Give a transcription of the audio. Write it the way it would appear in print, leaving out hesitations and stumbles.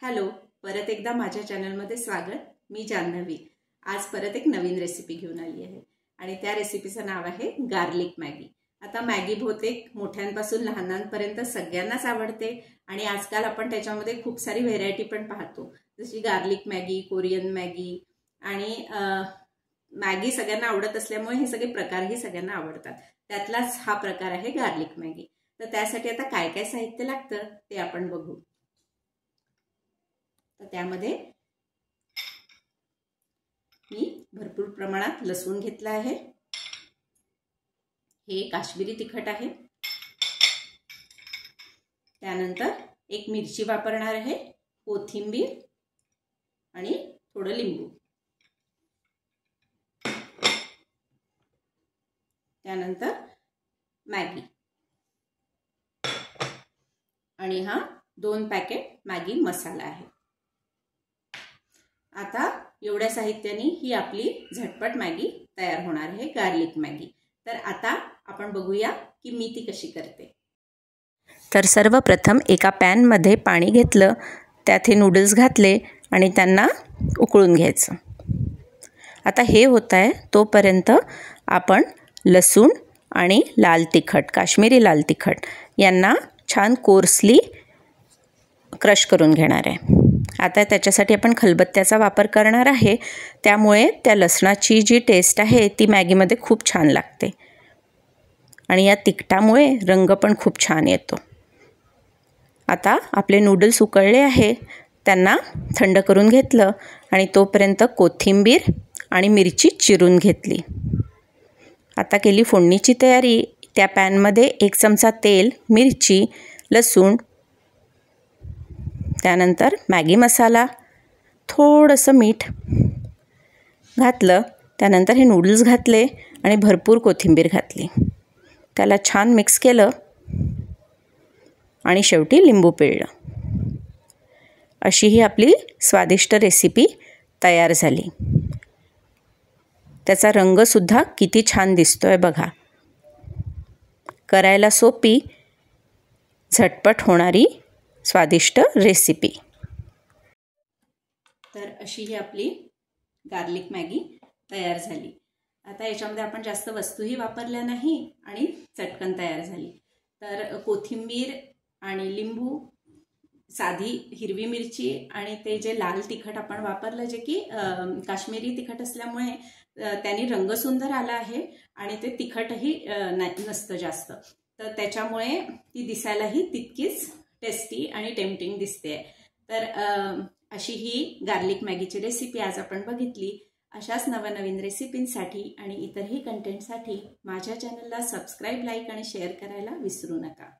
Hello, परत एकदा माझ्या चॅनलमध्ये स्वागत। मी जान्हवी। आज परत एक नवीन रेसिपी घेऊन आली आहे आणि त्या रेसिपीचं नाव आहे गार्लिक मॅगी। आता मॅगी बहुतेक मोठ्यांपासून लहानांपर्यंत सगळ्यांनाच आवडते आणि आजकाल आपण त्याच्यामध्ये खूप सारी व्हेरायटी पण पाहतो, जशी गार्लिक मॅगी, कोरियन मॅगी आणि मॅगी सगळ्यांना आवडत असल्यामुळे हे सगळे प्रकारही सगळ्यांना आवडतात। त्यातलाच हा प्रकार आहे गार्लिक मॅगी। तर त्यासाठी आता काय काय साहित्य लागतं ते आपण बघू। तर त्यामध्ये मी भरपूर प्रमाणात लसूण घेतला आहे। हे काश्मीरी तिखट आहे। त्यानंतर एक मिरची वापरणार आहे, कोथिंबीर आणि थोडं लिंबू। त्यानंतर मॅगी आणि हा 2 पॅकेट मॅगी मसाला आहे। आता एवढ्या साहित्याने ही आपली झटपट मॅगी तयार होणार आहे, गार्लिक मॅगी। तर आता आपण बघूया की मी ती कशी करते। तर सर्वप्रथम एका पॅन मध्ये पाणी घेतलं, त्यात हे नूडल्स घातले आणि त्यांना उकळून घ्यायचं। आता हे होत आहे तोपर्यंत आपण लसूण आणि लाल तिखट, काश्मीरी लाल तिखट यांना छान कोर्सली क्रश करून घेणार आहे। आता त्याच्यासाठी आपण खलबत्त्याचा वापर करणार आहे, त्यामुळे त्या लसणाची जी टेस्ट आहे ती मॅगीमध्ये खूप छान लागते आणि या तिखटामुळे रंग पण खूप छान येतो। आता आपले नूडल्स उकळले आहे, त्यांना थंड करून घेतलं आणि तोपर्यंत कोथिंबीर आणि मिरची चिरून घेतली। आता केली फोडणीची तयारी। त्या पॅनमध्ये 1 चमचा तेल, मिरची, लसूण, त्यानंतर मॅगी मसाला, थोडंसं मीठ घातलं। त्यानंतर हे नूडल्स घातले आणि भरपूर कोथिंबीर घातली। त्याला छान मिक्स केलं आणि शेवटी लिंबू पिळलं। अशी ही आपली स्वादिष्ट रेसिपी तयार झाली। त्याचा रंगसुद्धा किती छान दिसतोय बघा। करायला सोपी, झटपट होणारी स्वादिष्ट रेसिपी। तर अशी ही आपली गार्लिक मॅगी तयार झाली। आता याच्यामध्ये आपण जास्त वस्तूही वापरल्या नाही आणि चटकन तयार झाली। तर कोथिंबीर आणि लिंबू, साधी हिरवी मिरची आणि ते जे लाल तिखट आपण वापरलं, जे की काश्मीरी तिखट असल्यामुळे त्याने रंग सुंदर आला आहे आणि ते तिखटही नसतं जास्त, तर त्याच्यामुळे ती दिसायलाही तितकीच टेस्टी आणि टेम्पटिंग दिसते। तर अशी ही गार्लिक मॅगीची रेसिपी आज आपण बघितली। अशाच नवनवीन रेसिपींसाठी आणि इतरही कंटेंटसाठी माझ्या चॅनलला सबस्क्राईब, लाईक आणि शेअर करायला विसरू नका।